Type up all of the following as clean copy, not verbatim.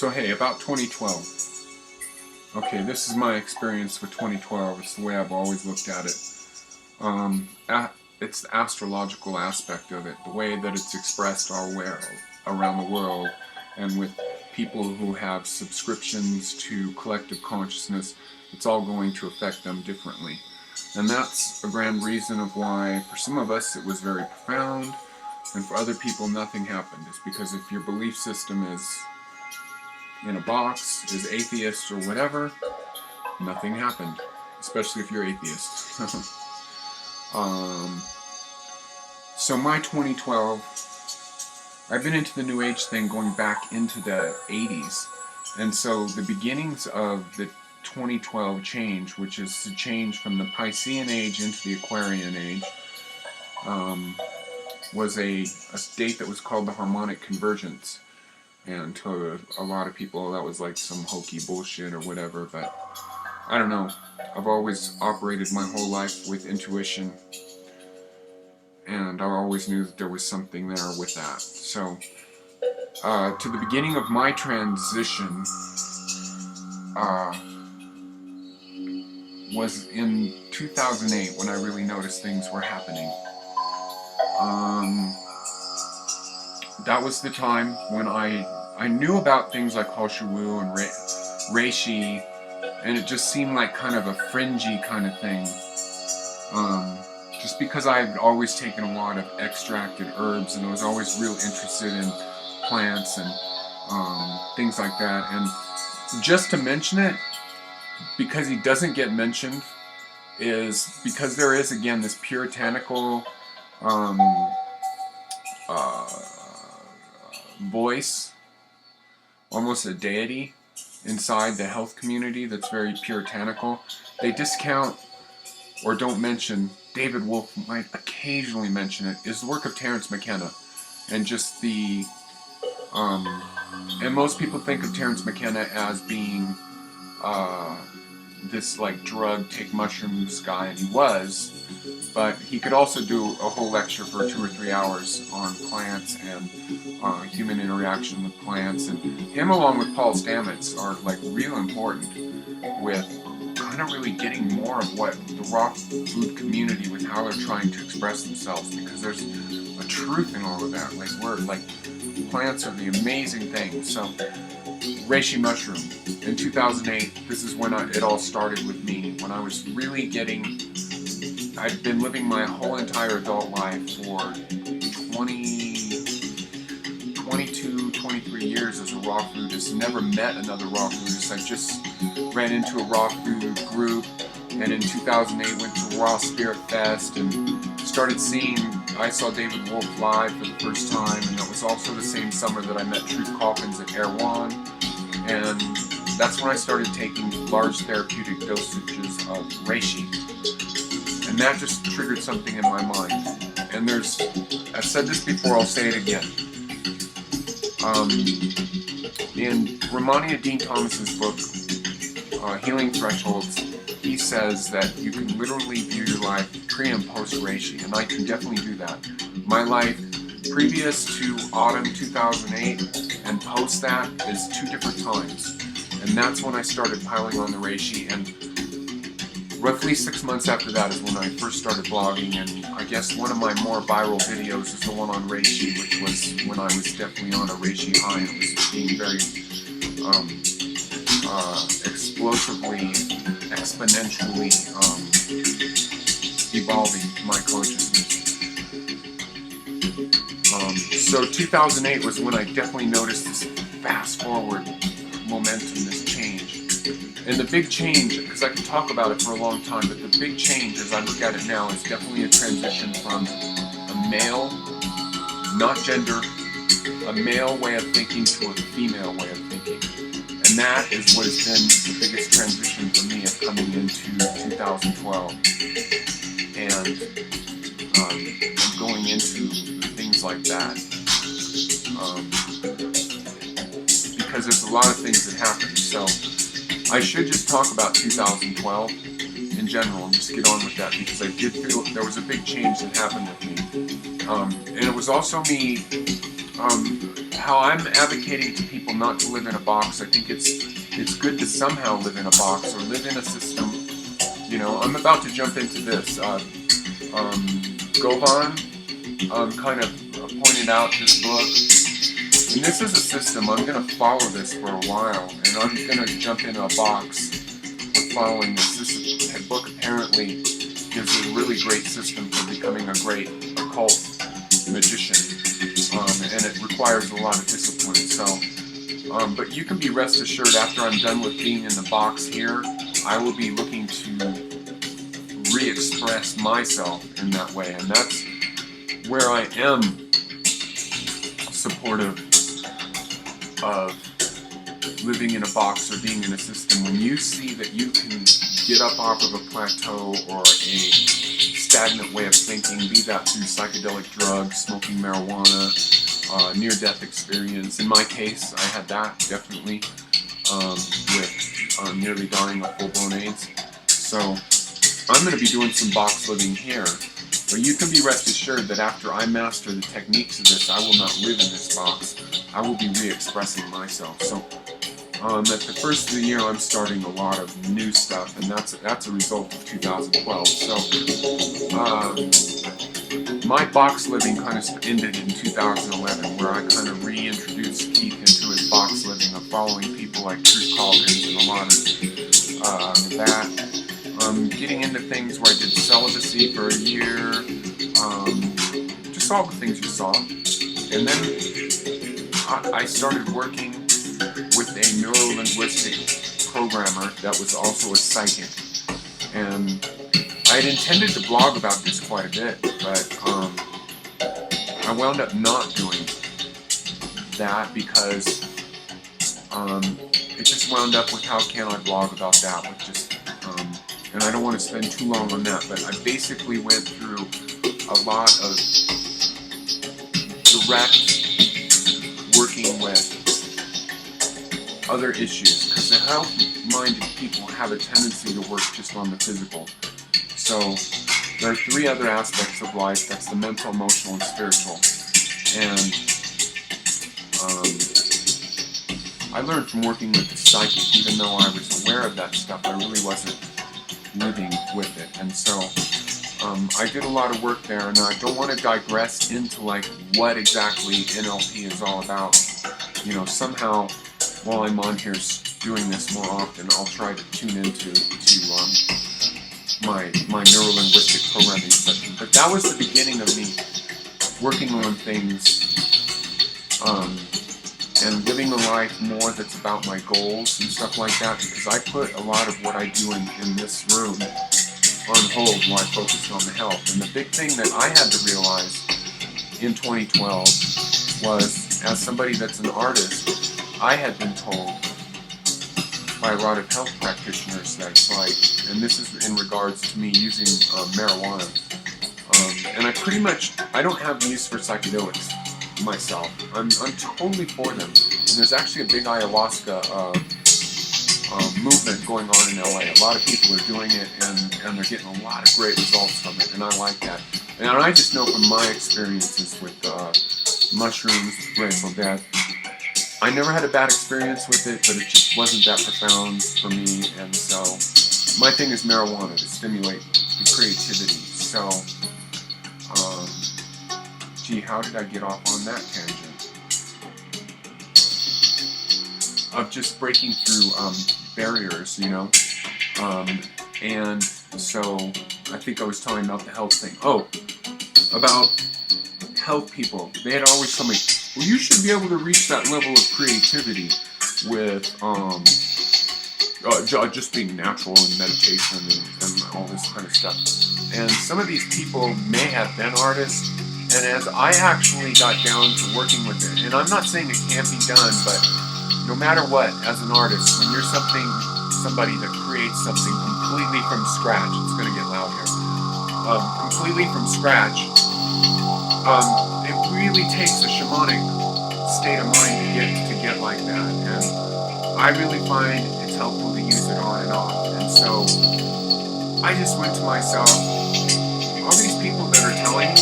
So hey, about 2012. Okay, this is my experience with 2012. It's the way I've always looked at it. It's the astrological aspect of it, the way that it's expressed around the world, and with people who have subscriptions to collective consciousness, it's all going to affect them differently. And that's a grand reason of why, for some of us, it was very profound, and for other people, nothing happened. It's because if your belief system is in a box, is atheist or whatever, nothing happened, especially if you're atheist. So my 2012, I've been into the New Age thing going back into the 80s, and so the beginnings of the 2012 change, which is the change from the Piscean age into the Aquarian age, was a state that was called the harmonic convergence. And to a lot of people that was like some hokey bullshit or whatever, but I don't know. I've always operated my whole life with intuition, and I always knew that there was something there with that. So, to the beginning of my transition was in 2008 when I really noticed things were happening. That was the time when I knew about things like Hoshu Wu and Reishi, and it just seemed like kind of a fringy kind of thing. Just because I had always taken a lot of extracted herbs, and I was always real interested in plants and things like that. And just to mention it, because he doesn't get mentioned, is because there is, again, this puritanical voice, almost a deity inside the health community that's very puritanical. They discount or don't mention, David Wolfe might occasionally mention it, is the work of Terence McKenna, and just the and most people think of Terence McKenna as being this like drug, take mushrooms guy, and he was, but he could also do a whole lecture for 2 or 3 hours on plants and human interaction with plants, and him along with Paul Stamets are like real important with kind of really getting more of what the raw food community, with how they're trying to express themselves, because there's a truth in all of that. Plants are the amazing thing. So reishi mushroom in 2008, this is when it all started with me, when I was really I'd been living my whole entire adult life for 22, 23 years as a raw foodist. Never met another raw foodist. I just ran into a raw food group, and in 2008 went to Raw Spirit Fest and started I saw David Wolfe live for the first time, and that was also the same summer that I met Truth Calkins at Erewhon, and that's when I started taking large therapeutic dosages of reishi. And that just triggered something in my mind. And I've said this before, I'll say it again. In Ramania Dean Thomas's book, Healing Thresholds, he says that you can literally view your life pre and post reishi, and I can definitely do that. My life previous to autumn 2008 and post that is 2 different times. And that's when I started piling on the reishi, and roughly 6 months after that is when I first started blogging, and I guess one of my more viral videos is the one on reishi, which was when I was definitely on a reishi high, and it was being very explosively, exponentially evolving my consciousness. So 2008 was when I definitely noticed this fast forward momentum, this change. And the big change, because I can talk about it for a long time, but the big change as I look at it now is definitely a transition from a male, not gender, a male way of thinking to a female way of thinking. And that is what has been the biggest transition for me of coming into 2012. And going into things like that. Because there's a lot of things that happen. So I should just talk about 2012 in general and just get on with that, because I did feel there was a big change that happened with me. And it was also me how I'm advocating to people not to live in a box. I think it's good to somehow live in a box or live in a system. You know, I'm about to jump into this. Govan kind of pointed out this book, and this is a system. I'm going to follow this for a while, and I'm going to jump in a box with following this. This book apparently gives a really great system for becoming a great occult magician, and it requires a lot of discipline. So, but you can be rest assured, after I'm done with being in the box here, I will be looking to re-express myself in that way, and that's where I am supportive of living in a box or being in a system. When you see that you can get up off of a plateau or a stagnant way of thinking, be that through psychedelic drugs, smoking marijuana, near-death experience. In my case, I had that definitely with nearly dying of full-blown AIDS. So I'm going to be doing some box living here, but you can be rest assured that after I master the techniques of this, I will not live in this box. I will be re-expressing myself. So at the first of the year, I'm starting a lot of new stuff, and that's a result of 2012. So my box living kind of ended in 2011, where I kind of reintroduced Keith into his box living of following people like Truth Calkins and a lot of that. Getting into things where I did celibacy for a year, just all the things you saw. And then I started working with a neuro-linguistic programmer that was also a psychic. And I had intended to blog about this quite a bit, but I wound up not doing that because it just wound up with how can I blog about that with just and I don't want to spend too long on that, but I basically went through a lot of direct working with other issues, because the health-minded people have a tendency to work just on the physical. So there are three other aspects of life. That's the mental, emotional, and spiritual. And I learned from working with the psychic, even though I was aware of that stuff, I really wasn't living with it. And so I did a lot of work there, and I don't want to digress into like what exactly NLP is all about. You know, somehow while I'm on here doing this more often, I'll try to tune into my neuro-linguistic programming section. But that was the beginning of me working on things and living a life more that's about my goals and stuff like that, because I put a lot of what I do in this room on hold while I focused on the health. And the big thing that I had to realize in 2012 was, as somebody that's an artist, I had been told by a lot of health practitioners that it's like, and this is in regards to me using marijuana, and I don't have use for psychedelics myself. I'm totally for them. And there's actually a big ayahuasca movement going on in LA. A lot of people are doing it, and they're getting a lot of great results from it, and I like that. And I just know from my experiences with mushrooms, Grateful Dead, I never had a bad experience with it, but it just wasn't that profound for me. And so my thing is marijuana to stimulate the creativity. So gee, how did I get off on that tangent? Of just breaking through barriers, you know? And so I think I was talking about the health thing. Oh, about health people. They had always told me, well, you should be able to reach that level of creativity with just being natural and meditation and all this kind of stuff. And some of these people may have been artists, and as I actually got down to working with it, and I'm not saying it can't be done, but no matter what, as an artist, when you're somebody that creates something completely from scratch, it's going to get loud here, completely from scratch, it really takes a shamanic state of mind to get like that, and I really find it's helpful to use it on and off. And so I just went to myself, all these people that are telling me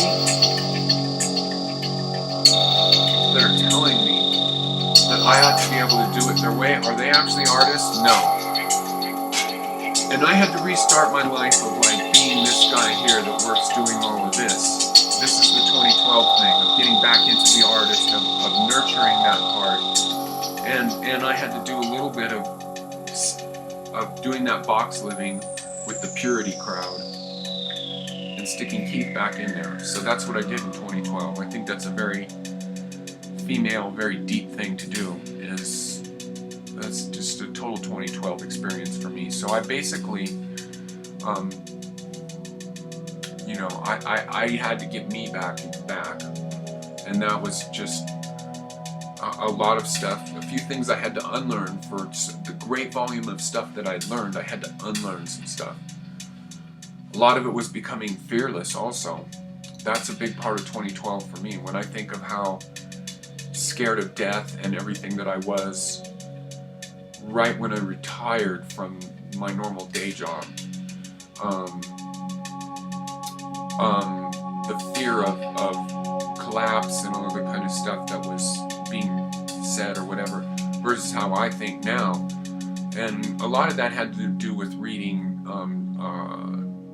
I had to be able to do it their way. Are they actually artists? No. And I had to restart my life of like being this guy here that works doing all of this. This is the 2012 thing of getting back into the artist, of nurturing that part. And I had to do a little bit of doing that box living with the purity crowd and sticking Keith back in there. So that's what I did in 2012. I think that's a very female, very deep thing to do. That's just a total 2012 experience for me. So I basically, you know, I had to get me back, and that was just a lot of stuff, a few things I had to unlearn. For the great volume of stuff that I'd learned, I had to unlearn some stuff. A lot of it was becoming fearless also. That's a big part of 2012 for me. When I think of how scared of death and everything that I was right when I retired from my normal day job, the fear of collapse and all the kind of stuff that was being said or whatever, versus how I think now. And a lot of that had to do with reading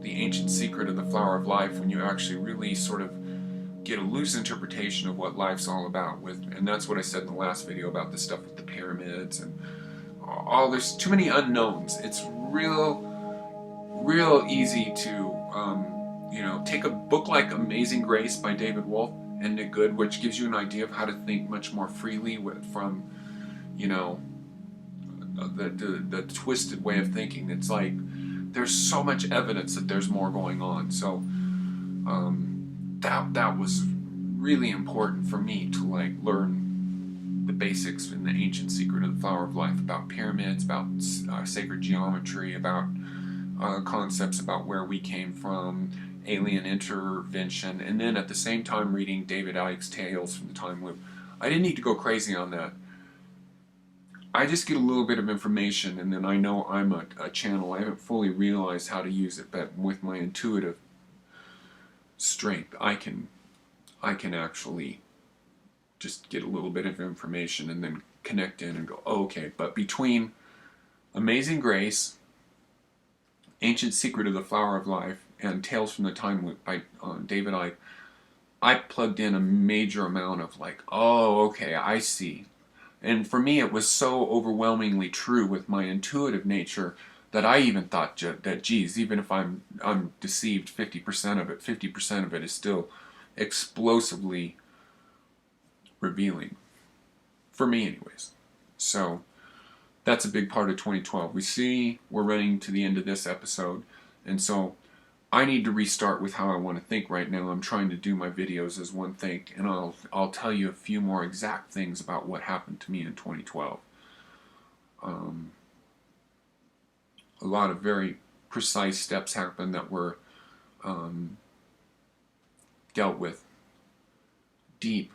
The Ancient Secret of the Flower of Life, when you actually really sort of get a loose interpretation of what life's all about. And that's what I said in the last video about the stuff with the pyramids and all. There's too many unknowns. It's real easy to you know, take a book like Amazing Grace by David Wolfe and Nick Good, which gives you an idea of how to think much more freely from, you know, the twisted way of thinking. It's like there's so much evidence that there's more going on. So that was really important for me to like learn the basics in The Ancient Secret of the Flower of Life, about pyramids, about sacred geometry, about concepts about where we came from, alien intervention, and then at the same time reading David Icke's Tales from the Time Loop. I didn't need to go crazy on that. I just get a little bit of information, and then I know I'm a channel. I haven't fully realized how to use it, but with my intuitive strength, I can actually just get a little bit of information and then connect in and go, oh, okay. But between Amazing Grace, Ancient Secret of the Flower of Life, and Tales from the Time Loop by David Icke, I plugged in a major amount of like, oh, okay, I see. And for me, it was so overwhelmingly true with my intuitive nature that I even thought that, geez, even if I'm deceived 50% of it, 50% of it is still explosively revealing. For me, anyways. So that's a big part of 2012. We see we're running to the end of this episode, and so I need to restart with how I want to think right now. I'm trying to do my videos as one think, and I'll tell you a few more exact things about what happened to me in 2012. A lot of very precise steps happened that were dealt with deep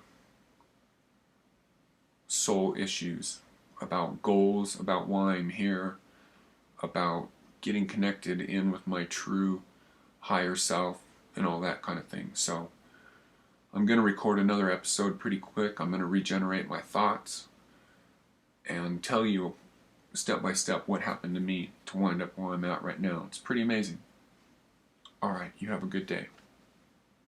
soul issues about goals, about why I'm here, about getting connected in with my true higher self and all that kind of thing. So I'm going to record another episode pretty quick. I'm going to regenerate my thoughts and tell you step by step what happened to me to wind up where I'm at right now. It's pretty amazing. Alright, you have a good day.